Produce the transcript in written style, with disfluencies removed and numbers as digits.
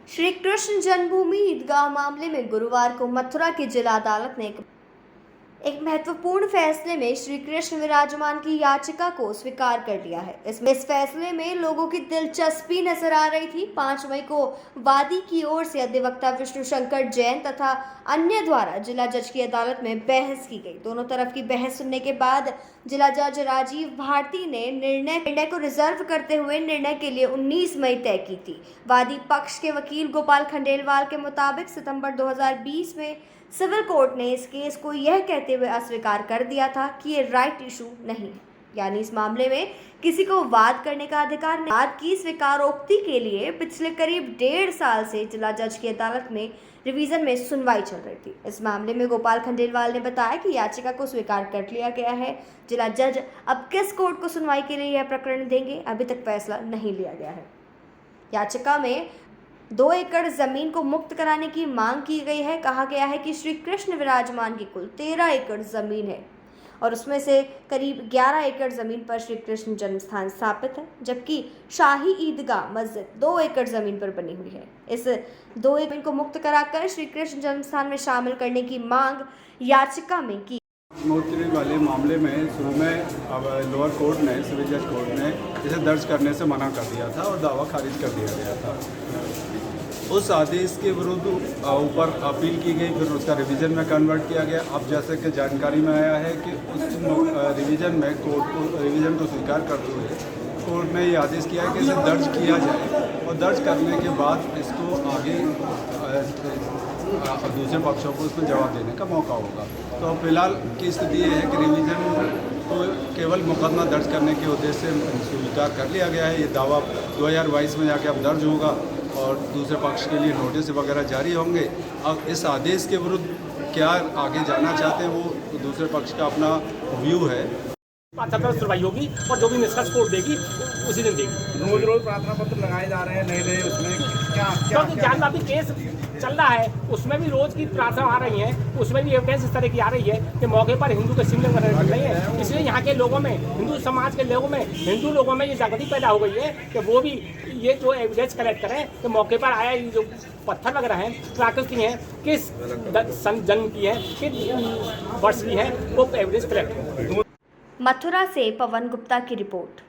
श्री कृष्ण जन्मभूमि ईदगाह मामले में गुरुवार को मथुरा की जिला अदालत ने एक महत्वपूर्ण फैसले में श्री कृष्ण विराजमान की याचिका को स्वीकार कर लिया है। इस फैसले में लोगों की दिलचस्पी नजर आ रही थी। 5 मई को वादी की ओर से अधिवक्ता विष्णु शंकर जैन तथा अन्य द्वारा जिला जज की अदालत में बहस की गई। दोनों तरफ की बहस सुनने के बाद जिला जज राजीव भारती ने निर्णय को रिजर्व करते हुए निर्णय के लिए 19 मई तय की थी। वादी पक्ष के वकील गोपाल खंडेलवाल के मुताबिक सितंबर 2020 में सिविल कोर्ट ने इस केस को यह कहते हुए अस्वीकार कर दिया था कि ये राइट इशू नहीं है, यानी इस मामले में किसी को वाद करने का अधिकार नहीं। वाद की स्वीकारोक्ति के लिए पिछले करीब 1.5 साल से जिला जज की अदालत में रिवीजन में सुनवाई चल रही थी। इस मामले में गोपाल खंडेलवाल ने बताया कि याचिका को स्वीकार कर लिया गया है। जिला जज अब किस कोर्ट को सुनवाई के लिए यह प्रकरण देंगे, अभी तक फैसला नहीं लिया गया है। याचिका में 2 एकड़ जमीन को मुक्त कराने की मांग की गई है। कहा गया है कि श्री कृष्ण विराजमान की कुल 13 एकड़ जमीन है और उसमें से करीब 11 एकड़ जमीन पर श्री कृष्ण जन्म स्थान स्थापित है, जबकि शाही ईदगाह मस्जिद 2 एकड़ जमीन पर बनी हुई है। इस 2 एकड़ को मुक्त कराकर श्री कृष्ण जन्म स्थान में शामिल करने की मांग याचिका में की। नोटरी वाले मामले में शुरू में अब लोअर कोर्ट ने, सिविल जज कोर्ट ने इसे दर्ज करने से मना कर दिया था और दावा खारिज कर दिया गया था। उस आदेश के विरुद्ध ऊपर अपील की गई, फिर उसका रिवीजन में कन्वर्ट किया गया। अब जैसे कि जानकारी में आया है कि उस रिवीजन में रिवीजन को स्वीकार करते हुए कोर्ट ने ये आदेश किया है कि इसे दर्ज किया जाए और दर्ज करने के बाद इसको आगे दूसरे पक्षों को उसमें जवाब देने का मौका होगा। तो फिलहाल की स्थिति ये है कि रिवीजन को केवल मुकदमा दर्ज करने के उद्देश्य से स्वीकार कर लिया गया है। ये दावा 2022 में जाके अब दर्ज होगा और दूसरे पक्ष के लिए नोटिस वगैरह जारी होंगे। अब इस आदेश के विरुद्ध क्या आगे जाना चाहते हैं वो दूसरे पक्ष का अपना व्यू है। सुनवाई होगी और जो भी निष्कर्ष कोर्ट देगी उसी दिन देगी। रोज प्रार्थना पत्र लगाए जा रहे हैं नए उसमें क्या जानवादी केस चल रहा है, उसमें भी रोज की प्रार्थना आ रही है, उसमें भी एविडेंस इस तरह की आ रही है कि मौके पर हिंदू के शिवलिंग बन रही है। इसलिए यहाँ के लोगों में, हिंदू समाज के लोगों में, हिंदू लोगों में ये जागृति पैदा हो गई है कि वो भी ये जो एविडेंस कलेक्ट करें कि मौके पर आया ये जो पत्थर वगैरह हैं प्राकृतिक हैं, किस जन्म की है, किस वर्ष की है, वो एविडेंस कलेक्ट करें। मथुरा से पवन गुप्ता की रिपोर्ट।